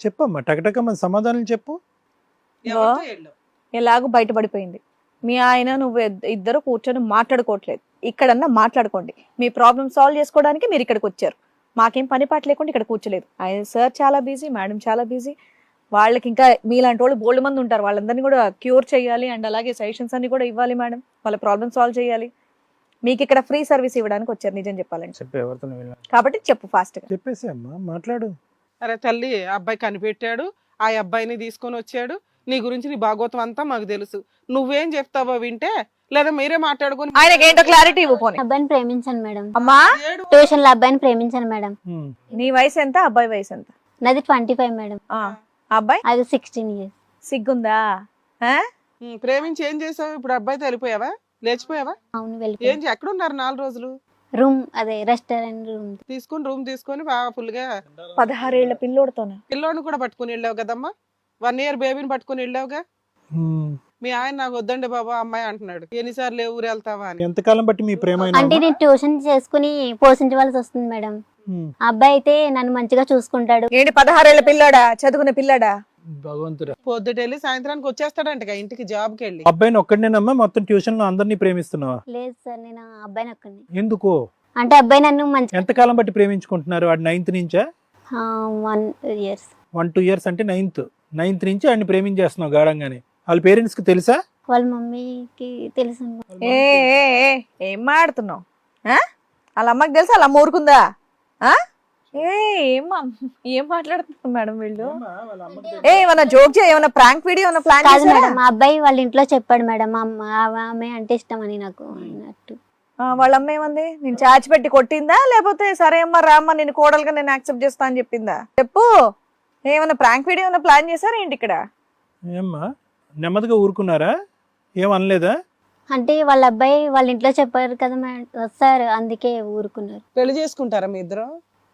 చెప్పమ్మా, టకటకమ్మ సమాధానం చెప్పు. ఎవరితో వెళ్ళావు? ఎలాగో బయటపడిపోయింది. మీ ఆయన నువ్వు ఇద్దరు కూర్చొని మాట్లాడుకోవట్లేదు. ఇక్కడన్నా మాట్లాడుకోండి. మీ ప్రాబ్లమ్ సాల్వ్ చేసుకోవడానికి మీరు ఇక్కడికి వచ్చారు. మాకేం పని పాట లేకుండా ఇక్కడ కూర్చోలేదు. ఆయన సార్ చాలా బిజీ, మేడం చాలా బిజీ. వాళ్ళకి ఇంకా మీలాంటి వాళ్ళు బోల్డ్ మంది ఉంటారు. వాళ్ళందరినీ కూడా క్యూర్ చేయాలి అండ్ అలాగే సజెషన్స్ అన్ని కూడా ఇవ్వాలి మేడం. వాళ్ళ ప్రాబ్లమ్ సాల్వ్ చేయాలి. మీకు ఇక్కడ ఫ్రీ సర్వీస్ ఇవ్వడానికి వచ్చారు నిజం చెప్పాలంటే. చెప్పు, ఎవరితో వెళ్ళాలి కాబట్టి చెప్పు ఫాస్ట్ గా. చెప్పేసి అమ్మా, మాట్లాడు. అరే తల్లి, ఆ అబ్బాయి కనిపెట్టాడు, ఆ అబ్బాయిని తీసుకొని వచ్చాడు. నీ గురించి నీ భాగవతం అంతా మాకు తెలుసు. నువ్వేం చెప్తావో వింటే, లేదా మీరే మాట్లాడుకుని. ఆయనకి ఏంటో క్లారిటీ ఇవ్వపోని. అబ్బాయిని ప్రేమించాను మేడం. అమ్మా, ట్యూషన్ లో అబ్బాయిని ప్రేమించాను మేడం. నీ వయసు ఎంత, అబ్బాయి వయసు ఎంత? నాది 25 మేడం. ఆ అబ్బాయి అది 16 years. సిగ్గుందా? ఆ? ప్రేమించి ఏం చేసావు? ఇప్పుడు అబ్బాయితో వెళ్ళిపోయావా? లేచిపోయావా? అవును వెళ్ళిపోయాను. ఏం ఎక్కడున్నారు 4 రోజులు? రూమ్ అదే రెస్టారెంట్ రూమ్ రూమ్ తీసుకొని బాగా ఫుల్ గా 16 ఏళ్ల పిల్లోడుతోనే. పిల్లోని కూడా పట్టుకుని వెళ్ళావు కదమ్మా. 1 year బేబీని పట్టుకుని వెళ్ళావుగా. మీ ఆయన నాకు వద్దండి బాబా అమ్మాయి అంటున్నాడు. ఎన్నిసార్లు ఊరు వెళ్తావా అని. ఎంతకాలం బట్టి మీ ప్రేమ అయినా అంటే నేను ట్యూషన్ చేసుకుని పోషించవలసి వస్తుంది మేడం. ఆ అబ్బాయి అయితే నన్ను మంచిగా చూసుకుంటాడు. ఏంటి 16 ఏళ్ల పిల్లాడా, చదువుకునే పిల్లాడా? భగవంతుడా. పొద్దుట వెళ్ళి సాయంత్రానికి వచ్చేస్తాడంట ఇంటికి జాబ్కి వెళ్ళి. అబ్బాయిని ఒక్కడనేనమ్మా మొత్తం ట్యూషన్ లో అందరినీ ప్రేమిస్తున్నావా? లేదు సార్, నేను ఆ అబ్బాయిని ఒక్కడిని. ఎందుకు? అంటే అబ్బాయి నన్ను మంచి ఎంతకాలం బట్టి ప్రేమించుకుంటున్నారు? వాడు 9th నుంచా? 1 year. 1-2 years అంటే 9th నుంచి ఆయన ప్రేమించేస్తున్నావు గాఢంగానే. వాళ్ళ పేరెంట్స్ కి తెలుసా? వాళ్ళ మమ్మీకి తెలుసు. ఏ ఏ, ఏ, ఏం మాడుతున్నావు? వాళ్ళ అమ్మకి తెలుసా? వాళ్ళ అమ్మ ఊరుకుందా? ఏం మాట్లాడుతున్నారు మేడం వీళ్ళు? ఏమన్నా జోక్ చేయ, ఏమన్నా ప్రాంక్ వీడియో ఏమన్నా ప్లాన్ కాదు చేశారా? మేడం, మా అబ్బాయి వాళ్ళ ఇంట్లో చెప్పాడు మేడం. ఆమె అంటే ఇష్టం అని నాకు అన్నట్టు. వాళ్ళ అమ్మ ఏమంది? నేను చాచి పెట్టి కొట్టిందా, లేకపోతే సరే అమ్మా రామ్మా నేను కోడలుగా నేను యాక్సెప్ట్ చేస్తా అని చెప్పిందా? చెప్పు. ఏమన్నా ప్రాంక్ వీడియో ఏమన్నా ప్లాన్ చేశారా ఏంటి ఇక్కడ? ఏమ్మా నెమ్మదిగా ఊరుకున్నారా? ఏమనలేదా? అంటే వాళ్ళ అబ్బాయి వాళ్ళ ఇంట్లో చెప్పారు కదా మేడం సార్, అందుకే ఊరుకున్నారు. పెళ్లి చేసుకుంటారా మీ ఇద్దరు?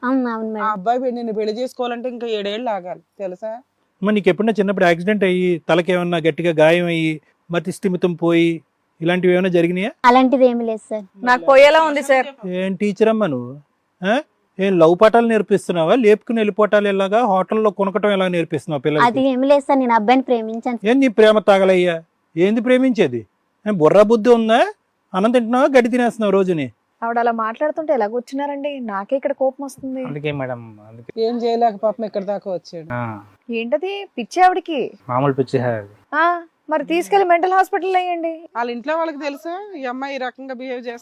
అవును అవును ఆ మేడం. అబ్బాయి నిన్ను పెళ్లి చేసుకోవాలంటే ఇంకా 7 ఏళ్ళు ఆగాలి తెలుసా? మరి నీకు ఎప్పుడైనా చిన్నప్పుడు యాక్సిడెంట్ అయ్యి తలకి ఏమన్నా గట్టిగా గాయం అయ్యి మతి స్థిమితం పోయి ఇలాంటివి ఏమైనా జరిగినాయా? అలాంటిది ఏమి లేదు సార్. నాకు పోయేలా ఉంది సార్. ఏం టీచర్ అమ్మా నువ్వు? ఏం లవ్ పాఠాలు నేర్పిస్తున్నావా? లేపుకుని వెళ్ళిపోవటాలు ఎలాగా? హోటల్లో కొనకటం ఎలా నేర్పిస్తున్నావు అది పిల్లలకి? ఏమి లేదు సార్, నేను అబ్బాయిని ప్రేమించాను. ఏం నీ ప్రేమ తాగలయ్యా? ఏంది ప్రేమించేది? బుర్ర బుద్ధి ఉందా? అన్నం తింటున్నావా, గడ్డి తినేస్తున్నావు రోజుని? ఆవిడ అలా మాట్లాడుతుంటే ఎలా కూర్చున్నారండి? నాకే ఇక్కడ కోపం వస్తుంది. అందుకే మేడం, అందుకే ఏం చేయలేక పాపం ఇక్కడ దాకా వచ్చాడు. ఏంటది పిచ్చి ఆవిడకి? మామూలు పిచ్చి అది. మరి తీసుకెళ్లి మెంటల్ హాస్పిటల్ అయ్యండి. వాళ్ళ ఇంట్లో వాళ్ళకి తెలుసా ఈ అమ్మాయి ఈ రకంగా బిహేవ్ చేస్తా?